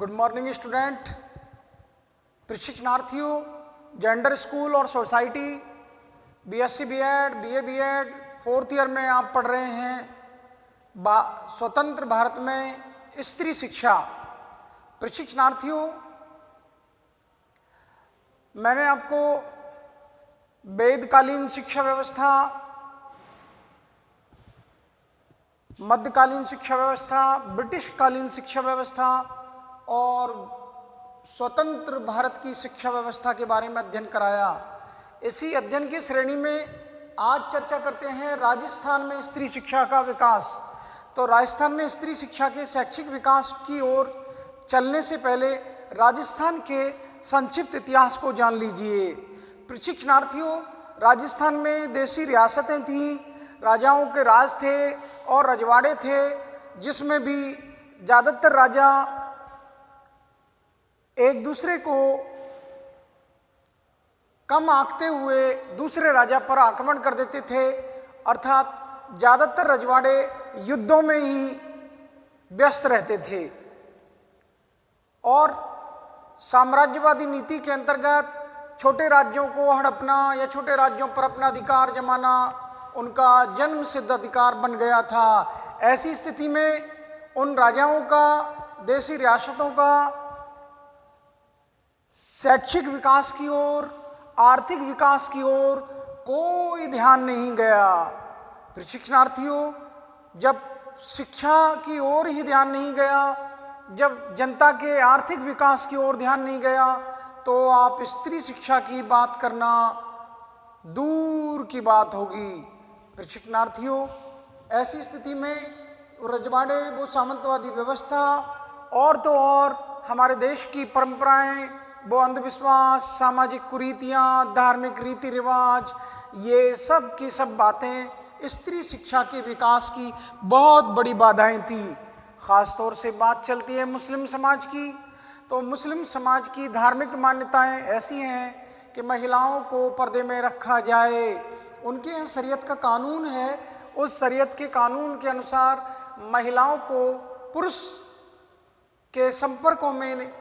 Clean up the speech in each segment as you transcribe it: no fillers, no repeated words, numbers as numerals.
Good morning student, प्रशिक्षणार्थियों, gender school और society, BSc BEd, BA BEd 4th year में आप पढ़ रहे हैं स्वतंत्र भारत में स्त्री शिक्षा। प्रशिक्षणार्थियों, मैंने आपको वेदकालीन शिक्षा व्यवस्था, मध्यकालीन शिक्षा व्यवस्था, ब्रिटिश कालीन शिक्षा व्यवस्था और स्वतंत्र भारत की शिक्षा व्यवस्था के बारे में अध्ययन कराया। इसी अध्ययन की श्रेणी में आज चर्चा करते हैं राजस्थान में स्त्री शिक्षा का विकास। तो राजस्थान में स्त्री शिक्षा के शैक्षिक विकास की ओर चलने से पहले राजस्थान के संक्षिप्त इतिहास को जान लीजिए। प्रशिक्षणार्थियों, राजस्थान में देशी रियासतें थीं, राजाओं के राज थे और रजवाड़े थे, जिसमें भी ज़्यादातर राजा एक दूसरे को कम आंकते हुए दूसरे राजा पर आक्रमण कर देते थे। अर्थात ज़्यादातर रजवाड़े युद्धों में ही व्यस्त रहते थे और साम्राज्यवादी नीति के अंतर्गत छोटे राज्यों को हड़पना या छोटे राज्यों पर अपना अधिकार जमाना उनका जन्म सिद्ध अधिकार बन गया था। ऐसी स्थिति में उन राजाओं का, देशी रियासतों का शैक्षिक विकास की ओर, आर्थिक विकास की ओर कोई ध्यान नहीं गया। प्रशिक्षणार्थियों, जब शिक्षा की ओर ही ध्यान नहीं गया, जब जनता के आर्थिक विकास की ओर ध्यान नहीं गया, तो आप स्त्री शिक्षा की बात करना दूर की बात होगी। प्रशिक्षणार्थियों, ऐसी स्थिति में रजवाड़े, वो सामंतवादी व्यवस्था और तो और हमारे देश की परंपराएं, वो अंधविश्वास, सामाजिक कुरीतियाँ, धार्मिक रीति रिवाज, ये सब की सब बातें स्त्री शिक्षा के विकास की बहुत बड़ी बाधाएं थी। ख़ास तौर से बात चलती है मुस्लिम समाज की, तो मुस्लिम समाज की धार्मिक मान्यताएं ऐसी हैं कि महिलाओं को पर्दे में रखा जाए। उनके यहाँ शरीयत का कानून है, उस शरीयत के कानून के अनुसार महिलाओं को पुरुष के संपर्कों में,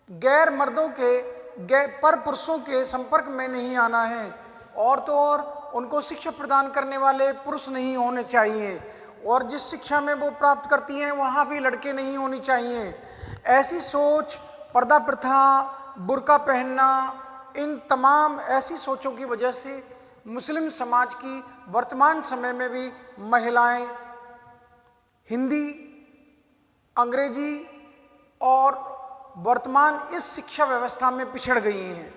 गैर मर्दों के पर पुरुषों के संपर्क में नहीं आना है, और तो और उनको शिक्षा प्रदान करने वाले पुरुष नहीं होने चाहिए, और जिस शिक्षा में वो प्राप्त करती हैं वहाँ भी लड़के नहीं होनी चाहिए। ऐसी सोच, पर्दा प्रथा, बुर्का पहनना, इन तमाम ऐसी सोचों की वजह से मुस्लिम समाज की वर्तमान समय में भी महिलाएं हिंदी, अंग्रेजी और वर्तमान इस शिक्षा व्यवस्था में पिछड़ गई हैं।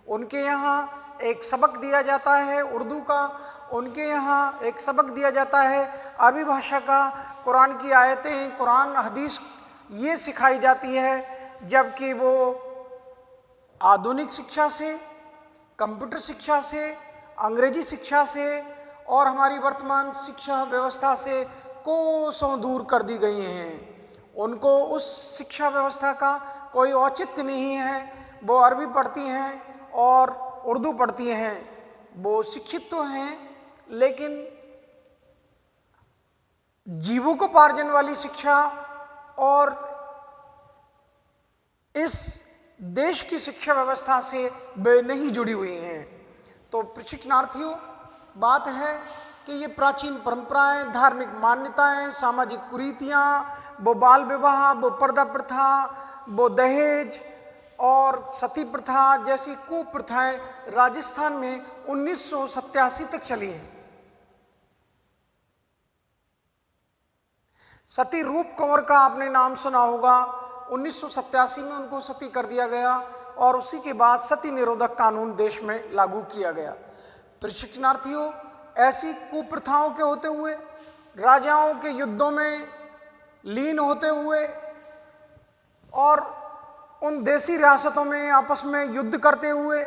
उनके यहाँ एक सबक दिया जाता है उर्दू का, उनके यहाँ एक सबक दिया जाता है अरबी भाषा का, कुरान की आयतें, कुरान हदीस ये सिखाई जाती है, जबकि वो आधुनिक शिक्षा से, कंप्यूटर शिक्षा से, अंग्रेजी शिक्षा से और हमारी वर्तमान शिक्षा व्यवस्था से कोसों दूर कर दी गई हैं। उनको उस शिक्षा व्यवस्था का कोई औचित्य नहीं है। वो अरबी पढ़ती हैं और उर्दू पढ़ती हैं, वो शिक्षित तो हैं, लेकिन जीविकोपार्जन वाली शिक्षा और इस देश की शिक्षा व्यवस्था से वे नहीं जुड़ी हुई हैं। तो प्रशिक्षणार्थियों, बात है कि ये प्राचीन परंपराएं, धार्मिक मान्यताएं, सामाजिक कुरीतियाँ, वो बाल विवाह, वो पर्दा प्रथा, वो दहेज और सती प्रथा जैसी कुप्रथाएं राजस्थान में 1987 तक चली हैं। सती रूप कंवर का आपने नाम सुना होगा। 1987 में उनको सती कर दिया गया और उसी के बाद सती निरोधक कानून देश में लागू किया गया। प्रशिक्षणार्थियों, ऐसी कुप्रथाओं के होते हुए, राजाओं के युद्धों में लीन होते हुए और उन देशी रियासतों में आपस में युद्ध करते हुए,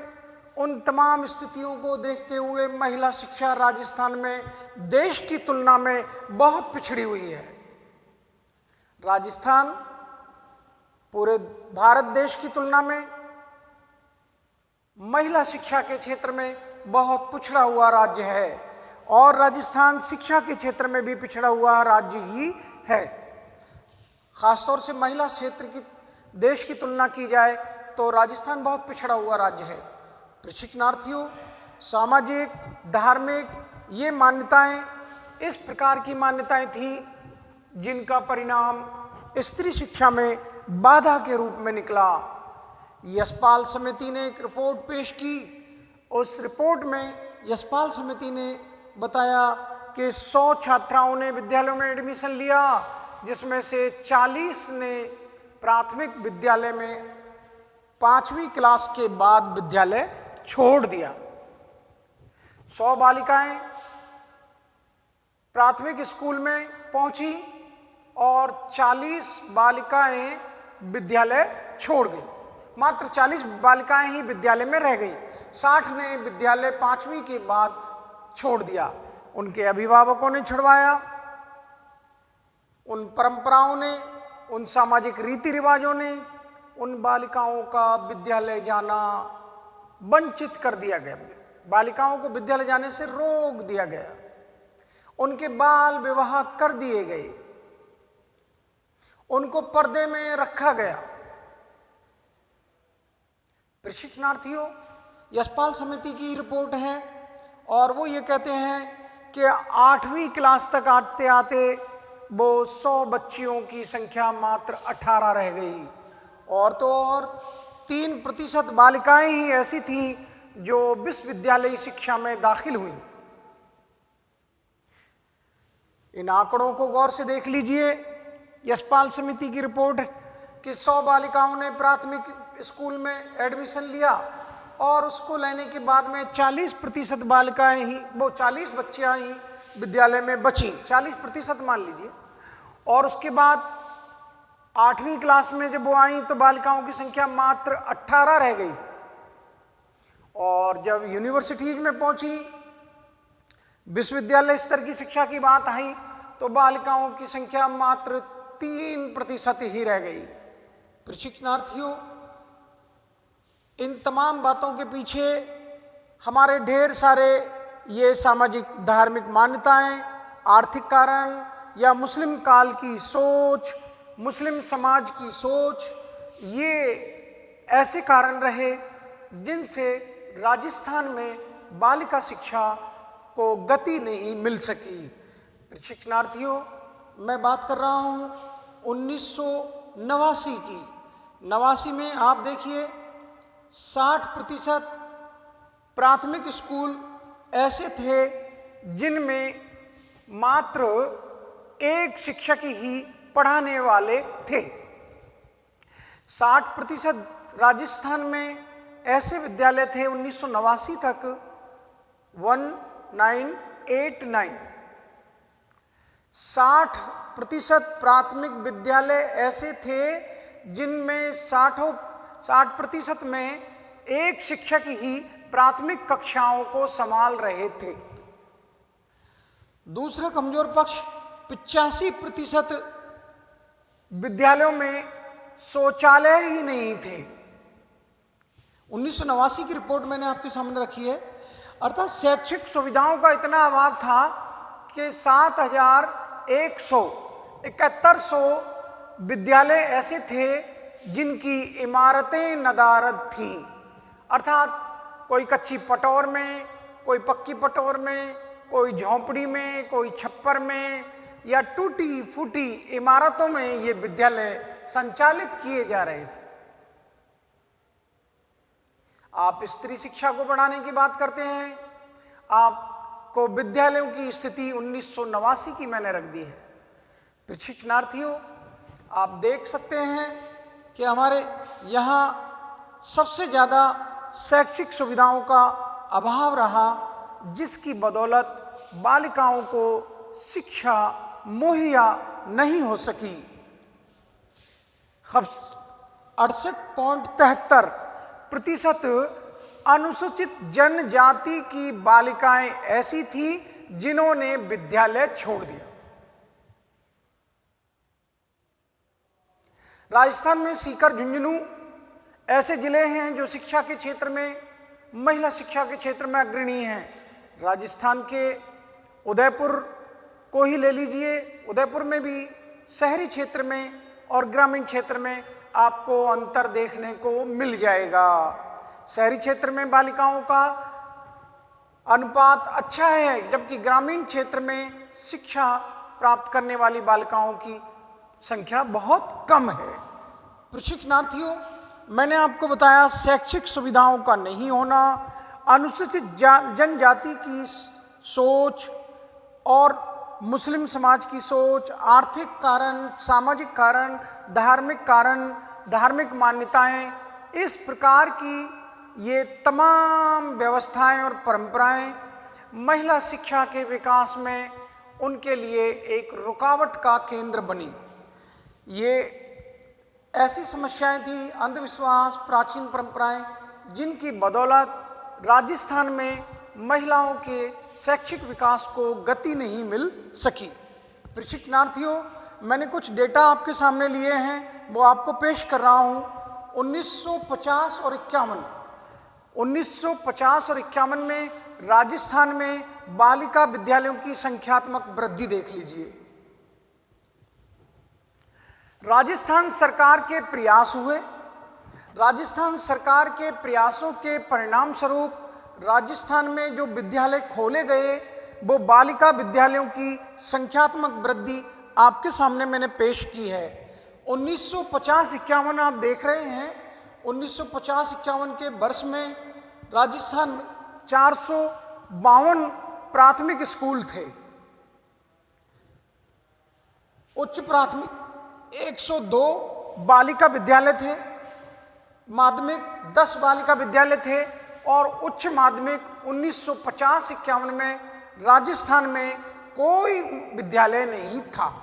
उन तमाम स्थितियों को देखते हुए महिला शिक्षा राजस्थान में देश की तुलना में बहुत पिछड़ी हुई है। राजस्थान पूरे भारत देश की तुलना में महिला शिक्षा के क्षेत्र में बहुत पिछड़ा हुआ राज्य है और राजस्थान शिक्षा के क्षेत्र में भी पिछड़ा हुआ राज्य ही है। खासतौर से महिला क्षेत्र की देश की तुलना की जाए तो राजस्थान बहुत पिछड़ा हुआ राज्य है। प्रशिक्षणार्थियों, सामाजिक, धार्मिक ये मान्यताएं इस प्रकार की मान्यताएं थी जिनका परिणाम स्त्री शिक्षा में बाधा के रूप में निकला। यशपाल समिति ने एक रिपोर्ट पेश की। उस रिपोर्ट में यशपाल समिति ने बताया कि 100 छात्राओं ने विद्यालयों में एडमिशन लिया, जिसमें से 40 ने प्राथमिक विद्यालय में 5वीं क्लास के बाद विद्यालय छोड़ दिया। 100 बालिकाएं प्राथमिक स्कूल में पहुंची और 40 बालिकाएं विद्यालय छोड़ गई। मात्र 40 बालिकाएं ही विद्यालय में रह गई। 60 ने विद्यालय 5वीं के बाद छोड़ दिया। उनके अभिभावकों ने छुड़वाया। उन परंपराओं ने, उन सामाजिक रीति रिवाजों ने उन बालिकाओं का विद्यालय जाना वंचित कर दिया गया। बालिकाओं को विद्यालय जाने से रोक दिया गया। उनके बाल विवाह कर दिए गए। उनको पर्दे में रखा गया। प्रशिक्षणार्थियों, यशपाल समिति की रिपोर्ट है और वो ये कहते हैं कि 8वीं क्लास तक आते आते वो 100 बच्चियों की संख्या मात्र 18 रह गई। और तो और 3% बालिकाएं ही ऐसी थीं जो विश्वविद्यालयी शिक्षा में दाखिल हुई। इन आंकड़ों को गौर से देख लीजिए। यशपाल समिति की रिपोर्ट कि 100 बालिकाओं ने प्राथमिक स्कूल में एडमिशन लिया और उसको लेने के बाद में 40% बालिकाएं ही, वो 40 बच्चियां ही विद्यालय में बची, 40% मान लीजिए। और उसके बाद 8वीं क्लास में जब वो आई तो बालिकाओं की संख्या मात्र 18 रह गई। और जब यूनिवर्सिटीज में पहुंची, विश्वविद्यालय स्तर की शिक्षा की बात आई तो बालिकाओं की संख्या मात्र 3% ही रह गई। प्रशिक्षणार्थियों, इन तमाम बातों के पीछे हमारे ढेर सारे ये सामाजिक धार्मिक मान्यताएं, आर्थिक कारण या मुस्लिम काल की सोच, मुस्लिम समाज की सोच, ये ऐसे कारण रहे जिनसे राजस्थान में बालिका शिक्षा को गति नहीं मिल सकी। प्रशिक्षणार्थियों, मैं बात कर रहा हूँ 1989 की। 89 में आप देखिए 60% प्राथमिक स्कूल ऐसे थे जिनमें मात्र एक शिक्षक ही पढ़ाने वाले थे। 60% राजस्थान में ऐसे विद्यालय थे 1989 तक, 1989। 60% प्राथमिक विद्यालय ऐसे थे जिनमें 60% में एक शिक्षक ही प्राथमिक कक्षाओं को संभाल रहे थे। दूसरा कमजोर पक्ष, 85% विद्यालयों में शौचालय ही नहीं थे। 1989 की रिपोर्ट मैंने आपके सामने रखी है। अर्थात शैक्षिक सुविधाओं का इतना अभाव था कि 7100 विद्यालय ऐसे थे जिनकी इमारतें नदारद थीं। अर्थात कोई कच्ची पटौर में, कोई पक्की पटौर में, कोई झोंपड़ी में, कोई छप्पर में या टूटी फूटी इमारतों में ये विद्यालय संचालित किए जा रहे थे। आप स्त्री शिक्षा को बढ़ाने की बात करते हैं, आपको विद्यालयों की स्थिति 1989 की मैंने रख दी है। प्रशिक्षणार्थियों, आप देख सकते हैं कि हमारे यहाँ सबसे ज़्यादा शैक्षिक सुविधाओं का अभाव रहा, जिसकी बदौलत बालिकाओं को शिक्षा मुहैया नहीं हो सकी। 68.73% अनुसूचित जनजाति की बालिकाएं ऐसी थी जिन्होंने विद्यालय छोड़ दिया। राजस्थान में सीकर, झुंझुनू ऐसे जिले हैं जो शिक्षा के क्षेत्र में, महिला शिक्षा के क्षेत्र में अग्रणी हैं। राजस्थान के उदयपुर को ही ले लीजिए। उदयपुर में भी शहरी क्षेत्र में और ग्रामीण क्षेत्र में आपको अंतर देखने को मिल जाएगा। शहरी क्षेत्र में बालिकाओं का अनुपात अच्छा है, जबकि ग्रामीण क्षेत्र में शिक्षा प्राप्त करने वाली बालिकाओं की संख्या बहुत कम है। प्रशिक्षणार्थियों, मैंने आपको बताया शैक्षिक सुविधाओं का नहीं होना, अनुसूचित जनजाति की सोच और मुस्लिम समाज की सोच, आर्थिक कारण, सामाजिक कारण, धार्मिक मान्यताएं, इस प्रकार की ये तमाम व्यवस्थाएं और परंपराएं महिला शिक्षा के विकास में उनके लिए एक रुकावट का केंद्र बनी। ये ऐसी समस्याएं थी, अंधविश्वास, प्राचीन परंपराएं, जिनकी बदौलत राजस्थान में महिलाओं के शैक्षिक विकास को गति नहीं मिल सकी। प्रशिक्षणार्थियों, मैंने कुछ डेटा आपके सामने लिए हैं, वो आपको पेश कर रहा हूं। 1950 और 51 में राजस्थान में बालिका विद्यालयों की संख्यात्मक वृद्धि देख लीजिए। राजस्थान सरकार के प्रयास हुए। राजस्थान सरकार के प्रयासों के परिणाम स्वरूप राजस्थान में जो विद्यालय खोले गए, वो बालिका विद्यालयों की संख्यात्मक वृद्धि आपके सामने मैंने पेश की है। 1950-51 आप देख रहे हैं। 1950-51 के वर्ष में राजस्थान में 452 प्राथमिक स्कूल थे। उच्च प्राथमिक 102 बालिका विद्यालय थे, माध्यमिक 10 बालिका विद्यालय थे और उच्च माध्यमिक 1950-51 में राजस्थान में कोई विद्यालय नहीं था।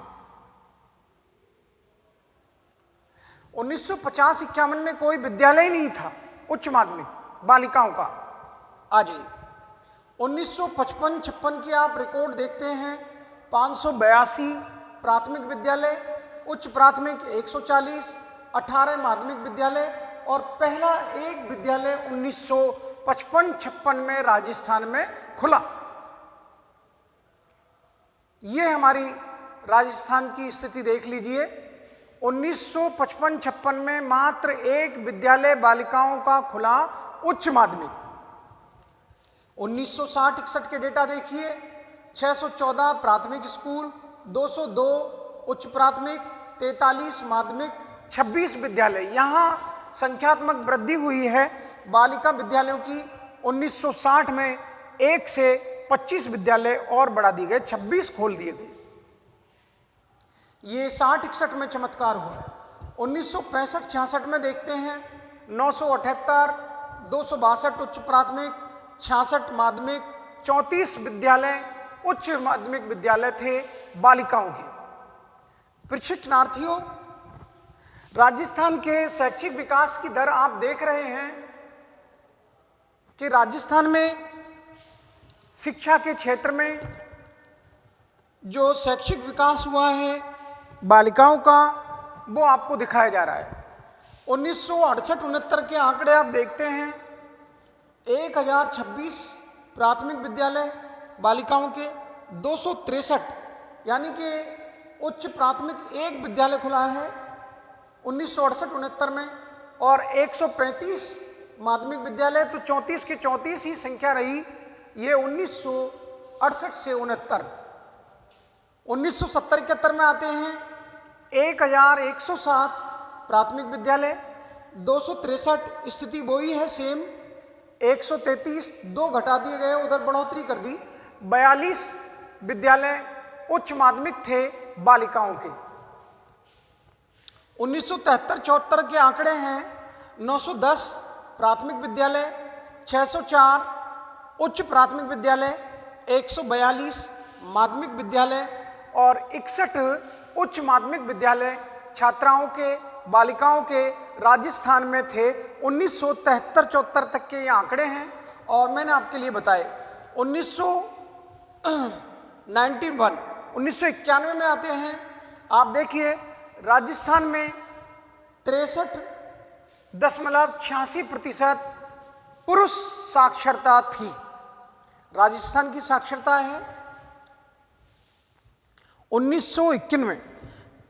1950-51 में कोई विद्यालय नहीं था उच्च माध्यमिक बालिकाओं का। आ जाइए 1955-56 की आप रिकॉर्ड देखते हैं, 582 प्राथमिक विद्यालय, उच्च प्राथमिक 140, 18 माध्यमिक विद्यालय और पहला एक विद्यालय 1955-56 में राजस्थान में खुला। ये हमारी राजस्थान की स्थिति देख लीजिए। 1955-56 में मात्र एक विद्यालय बालिकाओं का खुला उच्च माध्यमिक। 1960-61 के डेटा देखिए, 614 प्राथमिक स्कूल, 202 उच्च प्राथमिक, 43 माध्यमिक, 26 विद्यालय। यहाँ संख्यात्मक वृद्धि हुई है बालिका विद्यालयों की। 1960 में 1 से 25 विद्यालय और बढ़ा दिए गए, 26 खोल दिए गए। ये 60-61 में चमत्कार हुआ है। 1965-66 में देखते हैं 978, 262 उच्च प्राथमिक, 66 माध्यमिक, 34 विद्यालय उच्च माध्यमिक विद्यालय थे बालिकाओं के। प्रशिक्षणार्थियों, राजस्थान के शैक्षिक विकास की दर आप देख रहे हैं कि राजस्थान में शिक्षा के क्षेत्र में जो शैक्षिक विकास हुआ है बालिकाओं का, वो आपको दिखाया जा रहा है। 1968-69 के आंकड़े आप देखते हैं, 1026 प्राथमिक विद्यालय बालिकाओं के, 263 यानी कि उच्च प्राथमिक एक विद्यालय खुला है 1968-69 में, और 135 माध्यमिक विद्यालय। तो 34 की 34 ही संख्या रही ये 1968 से 69। 1970-71 में आते हैं 1107 प्राथमिक विद्यालय, 263 स्थिति वही है सेम, 133 दो घटा दिए गए, उधर बढ़ोतरी कर दी, 42 विद्यालय उच्च माध्यमिक थे बालिकाओं के। 1973-74 के आंकड़े हैं 910 प्राथमिक विद्यालय, 604 उच्च प्राथमिक विद्यालय, 142 माध्यमिक विद्यालय और 61 उच्च माध्यमिक विद्यालय छात्राओं के, बालिकाओं के राजस्थान में थे। 1973-74 तक के ये आंकड़े हैं। और मैंने आपके लिए बताए 1991 में आते हैं। आप देखिए राजस्थान में 63.86% पुरुष साक्षरता थी। राजस्थान की साक्षरता है 1991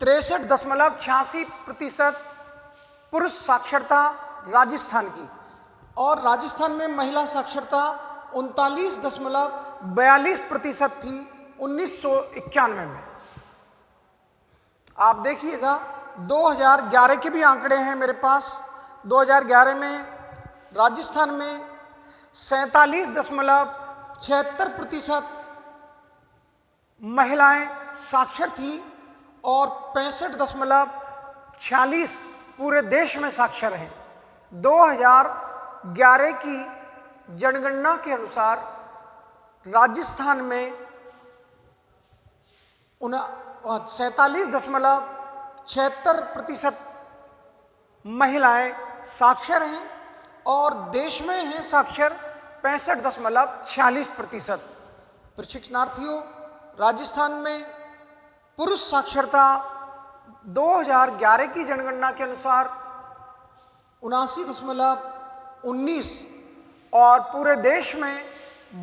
63.86% पुरुष साक्षरता राजस्थान की, और राजस्थान में महिला साक्षरता 39.42% थी 1991 में। आप देखिएगा 2011 के भी आंकड़े हैं मेरे पास। 2011 में राजस्थान में 47.76% महिलाएं साक्षर थी और 65.46 पूरे देश में साक्षर हैं। 2011 की जनगणना के अनुसार राजस्थान में 47.76% महिलाएं साक्षर हैं और देश में हैं साक्षर 65.46%। प्रशिक्षणार्थियों, राजस्थान में पुरुष साक्षरता 2011 की जनगणना के अनुसार 79.19 और पूरे देश में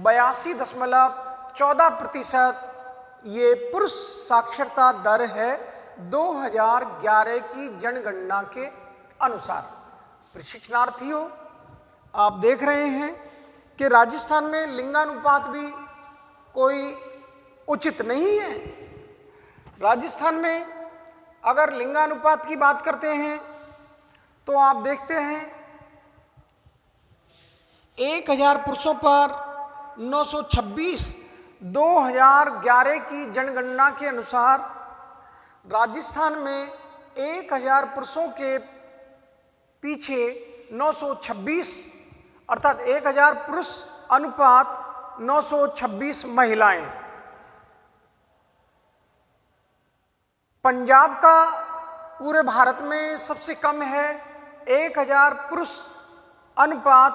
82.14% ये पुरुष साक्षरता दर है 2011 की जनगणना के अनुसार। प्रशिक्षणार्थियों, आप देख रहे हैं कि राजस्थान में लिंगानुपात भी कोई उचित नहीं है। राजस्थान में अगर लिंगानुपात की बात करते हैं तो आप देखते हैं 1000 पुरुषों पर 926 2011 की जनगणना के अनुसार राजस्थान में 1000 पुरुषों के पीछे 926 अर्थात 1000 पुरुष अनुपात 926 महिलाएं। पंजाब का पूरे भारत में सबसे कम है 1000 पुरुष अनुपात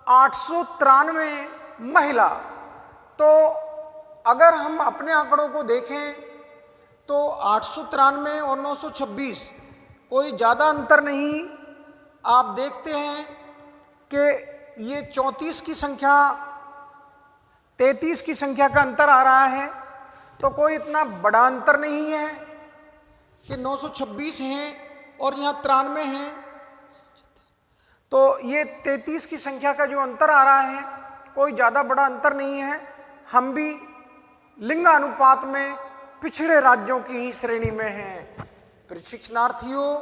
893 महिला। तो अगर हम अपने आंकड़ों को देखें तो 893 और 926 कोई ज़्यादा अंतर नहीं। आप देखते हैं कि ये 34 की संख्या 33 की संख्या का अंतर आ रहा है, तो कोई इतना बड़ा अंतर नहीं है कि 926 हैं और यहाँ 93 हैं। तो ये 33 की संख्या का जो अंतर आ रहा है कोई ज़्यादा बड़ा अंतर नहीं है। हम भी लिंगानुपात में पिछड़े राज्यों की ही श्रेणी में हैं। प्रशिक्षणार्थियों,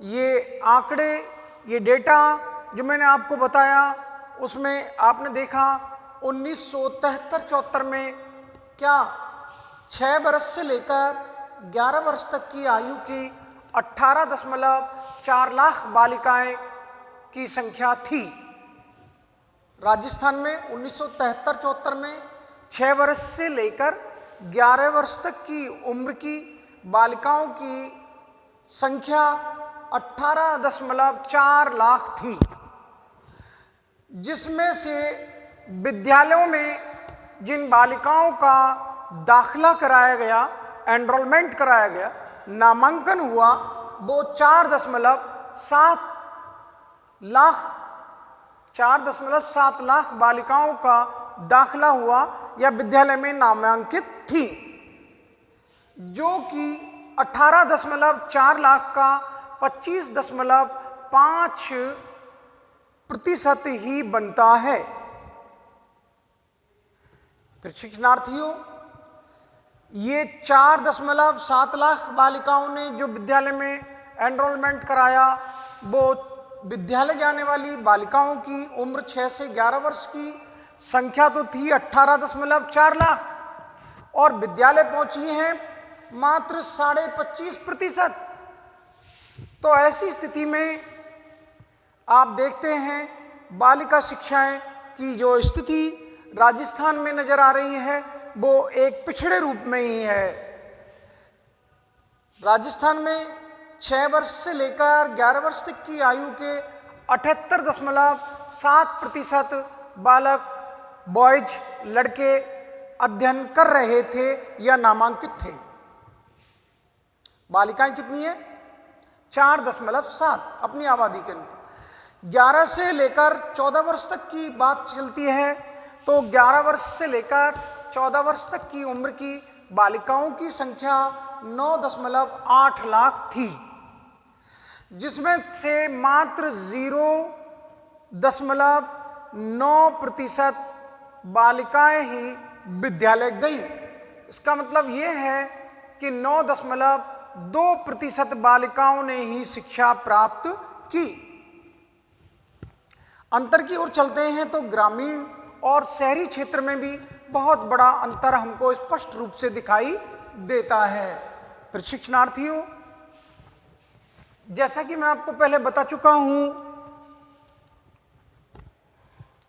ये आंकड़े, ये डेटा जो मैंने आपको बताया उसमें आपने देखा 1973-74 में क्या 6 वर्ष से लेकर 11 वर्ष तक की आयु की 18.4 लाख बालिकाएं की संख्या थी। राजस्थान में 1973-74 में 6 वर्ष से लेकर 11 वर्ष तक की उम्र की बालिकाओं की संख्या 18.4 लाख थी, जिसमें से विद्यालयों में जिन बालिकाओं का दाखिला कराया गया, एनरोलमेंट कराया गया, नामांकन हुआ, वो 4.7 लाख बालिकाओं का दाखिला हुआ या विद्यालय में नामांकित थी, जो कि 18.4 लाख का 25.5% ही बनता है। प्रशिक्षणार्थियों, ये 4.7 लाख बालिकाओं ने जो विद्यालय में एनरोलमेंट कराया, वो विद्यालय जाने वाली बालिकाओं की उम्र 6 से 11 वर्ष की संख्या तो थी 18.4 लाख और विद्यालय पहुंची हैं मात्र 25.5%। तो ऐसी स्थिति में आप देखते हैं बालिका शिक्षाएं की जो स्थिति राजस्थान में नजर आ रही है वो एक पिछड़े रूप में ही है। राजस्थान में 6 वर्ष से लेकर 11 वर्ष तक की आयु के 78.7% बालक बॉयज लड़के अध्ययन कर रहे थे या नामांकित थे। बालिकाएं कितनी है? 4.7 अपनी आबादी के अनुसार। 11 से लेकर 14 वर्ष तक की बात चलती है तो 11 वर्ष से लेकर 14 वर्ष तक की उम्र की बालिकाओं की संख्या 9.8 लाख थी, जिसमें से मात्र 0.9% बालिकाएं ही विद्यालय गई। इसका मतलब ये है कि 9.2% बालिकाओं ने ही शिक्षा प्राप्त की। अंतर की ओर चलते हैं तो ग्रामीण और शहरी क्षेत्र में भी बहुत बड़ा अंतर हमको स्पष्ट रूप से दिखाई देता है। प्रशिक्षणार्थियों, जैसा कि मैं आपको पहले बता चुका हूं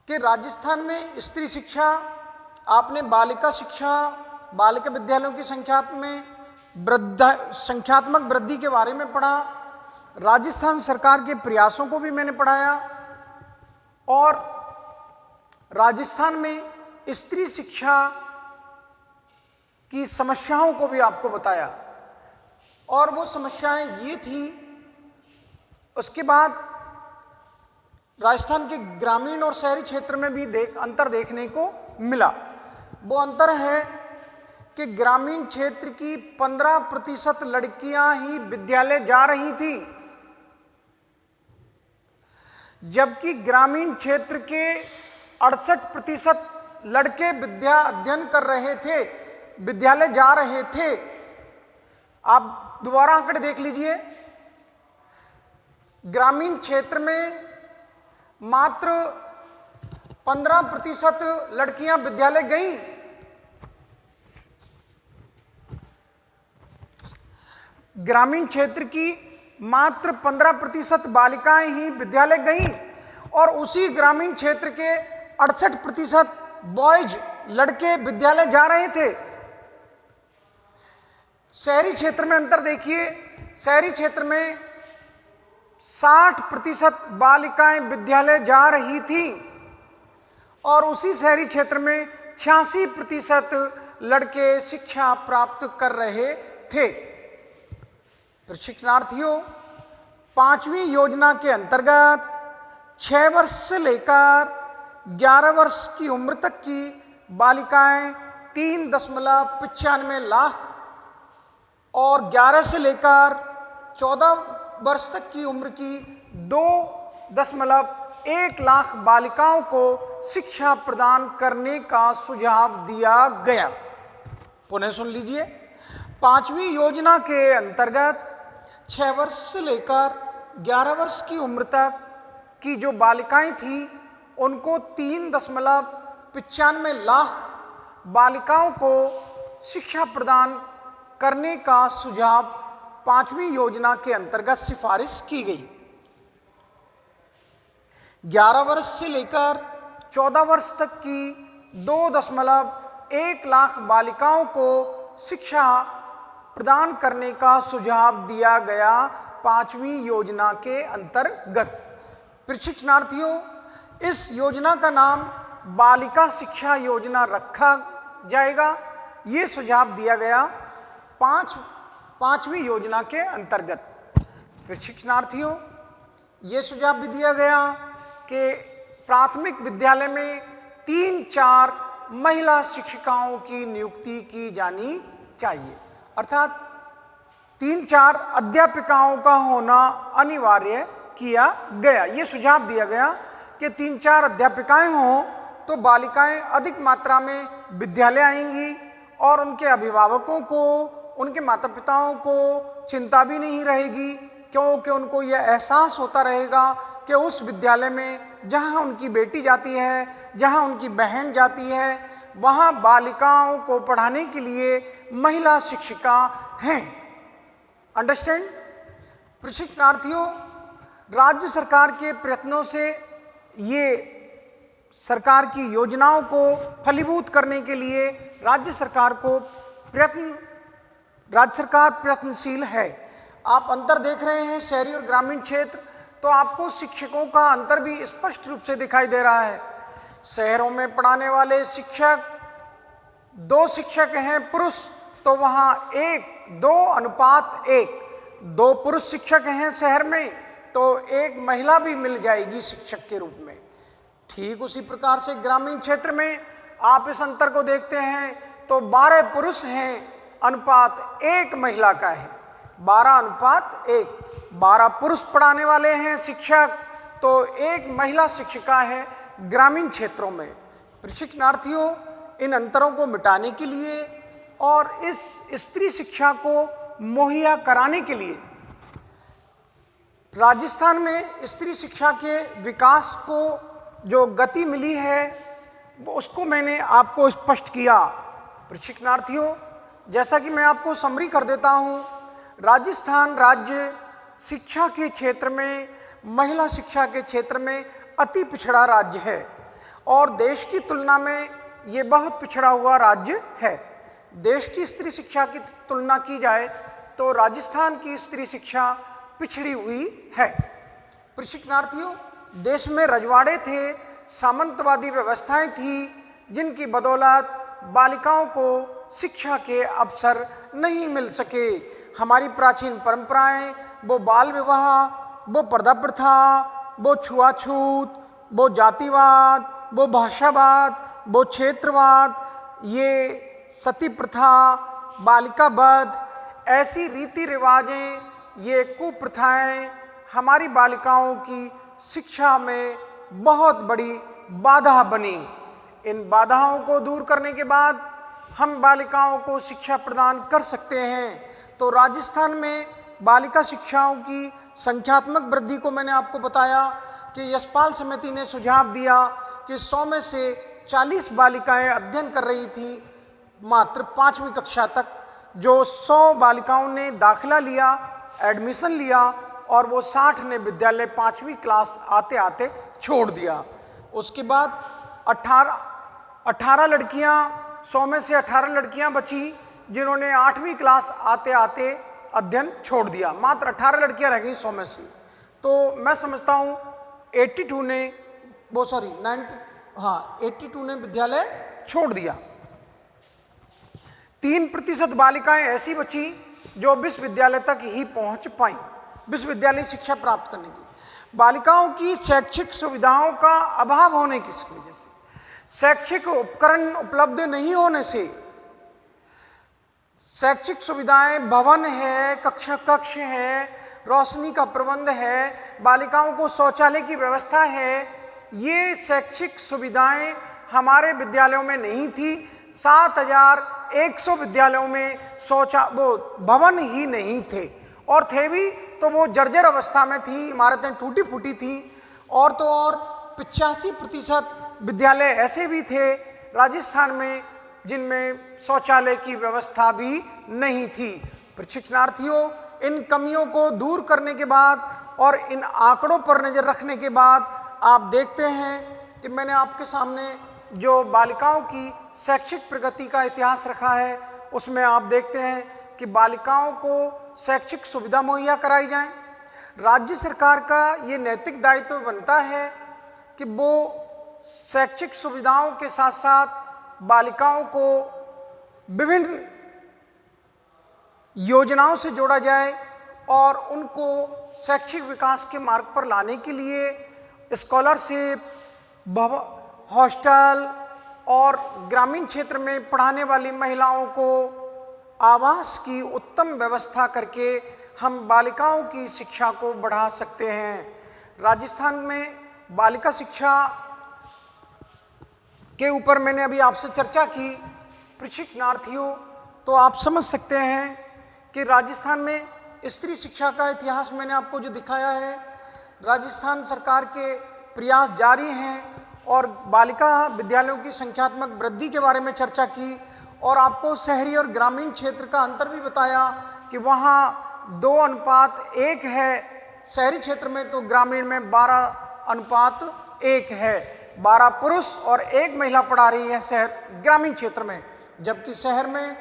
कि राजस्थान में स्त्री शिक्षा, आपने बालिका शिक्षा, बालिका विद्यालयों की संख्यात्मक वृद्धि के बारे में पढ़ा। राजस्थान सरकार के प्रयासों को भी मैंने पढ़ाया और राजस्थान में स्त्री शिक्षा की समस्याओं को भी आपको बताया और वो समस्याएं ये थी। उसके बाद राजस्थान के ग्रामीण और शहरी क्षेत्र में भी अंतर देखने को मिला। वो अंतर है कि ग्रामीण क्षेत्र की 15% लड़कियां ही विद्यालय जा रही थी, जबकि ग्रामीण क्षेत्र के 68% लड़के विद्या अध्ययन कर रहे थे, विद्यालय जा रहे थे। आप दोबारा आंकड़े देख लीजिए। ग्रामीण क्षेत्र में मात्र 15% लड़कियां विद्यालय गईं, ग्रामीण क्षेत्र की मात्र 15% बालिकाएं ही विद्यालय गईं और उसी ग्रामीण क्षेत्र के 68% बॉयज लड़के विद्यालय जा रहे थे। शहरी क्षेत्र में अंतर देखिए। शहरी क्षेत्र में 60% बालिकाएं विद्यालय जा रही थी और उसी शहरी क्षेत्र में 86% लड़के शिक्षा प्राप्त कर रहे थे। प्रशिक्षणार्थियों, 5वीं योजना के अंतर्गत 6 वर्ष से लेकर 11 वर्ष की उम्र तक की बालिकाएं 3.95 लाख और 11 से लेकर 14 वर्ष तक की उम्र की 2.1 लाख बालिकाओं को शिक्षा प्रदान करने का सुझाव दिया गया। पुनः सुन लीजिए। 5वीं योजना के अंतर्गत 6 वर्ष से लेकर 11 वर्ष की उम्र तक की जो बालिकाएं थीं उनको 3.95 लाख बालिकाओं को शिक्षा प्रदान करने का सुझाव 5वीं योजना के अंतर्गत सिफारिश की गई। 11 वर्ष से लेकर 14 वर्ष तक की 2.1 लाख बालिकाओं को शिक्षा प्रदान करने का सुझाव दिया गया 5वीं योजना के अंतर्गत। प्रशिक्षणार्थियों, इस योजना का नाम बालिका शिक्षा योजना रखा जाएगा। ये सुझाव दिया गया 5वीं योजना के अंतर्गत। प्रशिक्षणार्थियों, ये सुझाव भी दिया गया कि प्राथमिक विद्यालय में 3-4 महिला शिक्षिकाओं की नियुक्ति की जानी चाहिए, अर्थात 3-4 अध्यापिकाओं का होना अनिवार्य किया गया। ये सुझाव दिया गया कि 3-4 अध्यापिकाएं हों तो बालिकाएं अधिक मात्रा में विद्यालय आएंगी और उनके अभिभावकों को, उनके माता पिताओं को चिंता भी नहीं रहेगी, क्योंकि उनको यह एहसास होता रहेगा कि उस विद्यालय में जहां उनकी बेटी जाती है, जहां उनकी बहन जाती है, वहां बालिकाओं को पढ़ाने के लिए महिला शिक्षिका हैं। अंडरस्टैंड? प्रशिक्षणार्थियों, राज्य सरकार के प्रयत्नों से ये सरकार की योजनाओं को फलीभूत करने के लिए राज्य सरकार प्रयत्नशील है। आप अंतर देख रहे हैं शहरी और ग्रामीण क्षेत्र, तो आपको शिक्षकों का अंतर भी स्पष्ट रूप से दिखाई दे रहा है। शहरों में पढ़ाने वाले शिक्षक 2 शिक्षक हैं पुरुष, तो वहाँ 2:1, 2 पुरुष शिक्षक हैं शहर में तो 1 महिला भी मिल जाएगी शिक्षक के रूप में। ठीक उसी प्रकार से ग्रामीण क्षेत्र में आप इस अंतर को देखते हैं तो 12 पुरुष हैं, अनुपात 1 महिला का है। 12:1। 12 पुरुष पढ़ाने वाले हैं शिक्षक, तो 1 महिला शिक्षिका है ग्रामीण क्षेत्रों में। प्रशिक्षणार्थियों, इन अंतरों को मिटाने के लिए और इस स्त्री शिक्षा को मुहैया कराने के लिए राजस्थान में स्त्री शिक्षा के विकास को जो गति मिली है वो उसको मैंने आपको स्पष्ट किया। प्रशिक्षणार्थियों, जैसा कि मैं आपको समरी कर देता हूँ, राजस्थान राज्य शिक्षा के क्षेत्र में, महिला शिक्षा के क्षेत्र में अति पिछड़ा राज्य है और देश की तुलना में ये बहुत पिछड़ा हुआ राज्य है। देश की स्त्री शिक्षा की तुलना की जाए तो राजस्थान की स्त्री शिक्षा पिछड़ी हुई है। प्रशिक्षणार्थियों, देश में रजवाड़े थे, सामंतवादी व्यवस्थाएं थी, जिनकी बदौलत बालिकाओं को शिक्षा के अवसर नहीं मिल सके। हमारी प्राचीन परंपराएं, वो बाल विवाह, वो पर्दा प्रथा, वो छुआछूत, वो जातिवाद, वो भाषावाद, वो क्षेत्रवाद, ये सती प्रथा, बालिका वध, ऐसी रीति रिवाजें, ये कुप्रथाएं हमारी बालिकाओं की शिक्षा में बहुत बड़ी बाधा बनी। इन बाधाओं को दूर करने के बाद हम बालिकाओं को शिक्षा प्रदान कर सकते हैं। तो राजस्थान में बालिका शिक्षाओं की संख्यात्मक वृद्धि को मैंने आपको बताया कि यशपाल समिति ने सुझाव दिया कि 100 में से 40 बालिकाएं अध्ययन कर रही थी मात्र 5वीं कक्षा तक। जो 100 बालिकाओं ने दाखिला लिया, एडमिशन लिया, और वो 60 ने विद्यालय 5वीं क्लास आते आते छोड़ दिया। उसके बाद 18 लड़कियां, 100 में से 18 लड़कियां बची जिन्होंने 8वीं क्लास आते आते अध्ययन छोड़ दिया। मात्र 18 लड़कियां रह गई 100 में से। तो मैं समझता हूँ 82 ने 82 ने विद्यालय छोड़ दिया। 3% बालिकाएं ऐसी बची जो विश्वविद्यालय तक ही पहुंच पाई, विश्वविद्यालय शिक्षा प्राप्त करने की। बालिकाओं की शैक्षिक सुविधाओं का अभाव होने की वजह से, शैक्षिक उपकरण उपलब्ध नहीं होने से, शैक्षिक सुविधाएं, भवन है, कक्ष है, रोशनी का प्रबंध है, बालिकाओं को शौचालय की व्यवस्था है, ये शैक्षिक सुविधाएं हमारे विद्यालयों में नहीं थी। 7100 विद्यालयों में भवन ही नहीं थे, और थे भी तो वो जर्जर अवस्था में थी, इमारतें टूटी फूटी थी। और तो और 85% विद्यालय ऐसे भी थे राजस्थान में जिनमें शौचालय की व्यवस्था भी नहीं थी। प्रशिक्षणार्थियों, इन कमियों को दूर करने के बाद और इन आंकड़ों पर नज़र रखने के बाद आप देखते हैं कि मैंने आपके सामने जो बालिकाओं की शैक्षिक प्रगति का इतिहास रखा है, उसमें आप देखते हैं कि बालिकाओं को शैक्षिक सुविधा मुहैया कराई जाए। राज्य सरकार का ये नैतिक दायित्व बनता है कि वो शैक्षिक सुविधाओं के साथ साथ बालिकाओं को विभिन्न योजनाओं से जोड़ा जाए और उनको शैक्षिक विकास के मार्ग पर लाने के लिए स्कॉलरशिप, हॉस्टल और ग्रामीण क्षेत्र में पढ़ाने वाली महिलाओं को आवास की उत्तम व्यवस्था करके हम बालिकाओं की शिक्षा को बढ़ा सकते हैं। राजस्थान में बालिका शिक्षा के ऊपर मैंने अभी आपसे चर्चा की। प्रशिक्षणार्थियों, तो आप समझ सकते हैं कि राजस्थान में स्त्री शिक्षा का इतिहास मैंने आपको जो दिखाया है, राजस्थान सरकार के प्रयास जारी हैं और बालिका विद्यालयों की संख्यात्मक वृद्धि के बारे में चर्चा की और आपको शहरी और ग्रामीण क्षेत्र का अंतर भी बताया कि वहाँ 2:1 है शहरी क्षेत्र में, तो ग्रामीण में 12:1 है। 12 पुरुष और 1 महिला पढ़ा रही है शहर ग्रामीण क्षेत्र में, जबकि शहर में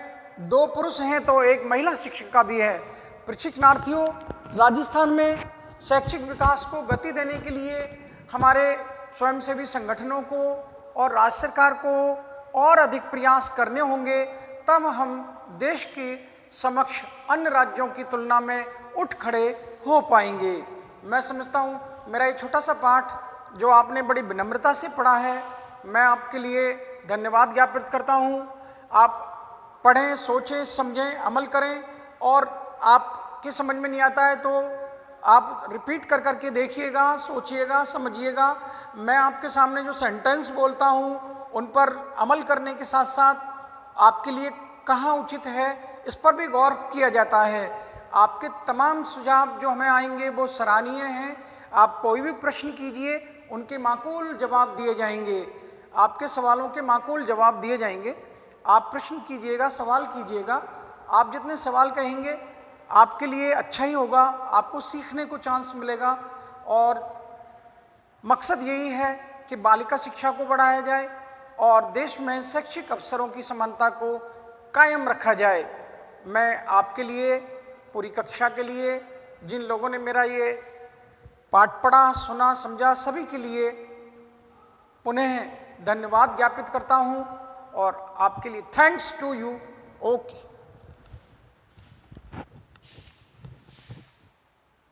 2 पुरुष हैं तो 1 महिला शिक्षिका भी है। प्रशिक्षणार्थियों, राजस्थान में शैक्षिक विकास को गति देने के लिए हमारे स्वयंसेवी संगठनों को और राज्य सरकार को और अधिक प्रयास करने होंगे, तब हम देश के समक्ष अन्य राज्यों की तुलना में उठ खड़े हो पाएंगे। मैं समझता हूँ मेरा ये छोटा सा पाठ जो आपने बड़ी विनम्रता से पढ़ा है, मैं आपके लिए धन्यवाद ज्ञापित करता हूँ। आप पढ़ें, सोचें, समझें, अमल करें और आप आपके समझ में नहीं आता है तो आप रिपीट कर करके देखिएगा, सोचिएगा, समझिएगा। मैं आपके सामने जो सेंटेंस बोलता हूँ उन पर अमल करने के साथ साथ आपके लिए कहाँ उचित है इस पर भी गौर किया जाता है। आपके तमाम सुझाव जो हमें आएंगे वो सराहनीय हैं। आप कोई भी प्रश्न कीजिए, उनके माकूल जवाब दिए जाएंगे, आपके सवालों के माकूल जवाब दिए जाएंगे। आप प्रश्न कीजिएगा, सवाल कीजिएगा। आप जितने सवाल कहेंगे आपके लिए अच्छा ही होगा, आपको सीखने को चांस मिलेगा। और मकसद यही है कि बालिका शिक्षा को बढ़ाया जाए और देश में शैक्षिक अवसरों की समानता को कायम रखा जाए। मैं आपके लिए, पूरी कक्षा के लिए, जिन लोगों ने मेरा ये पाठ पढ़ा, सुना, समझा, सभी के लिए पुनः धन्यवाद ज्ञापित करता हूँ और आपके लिए थैंक्स टू यू। ओके।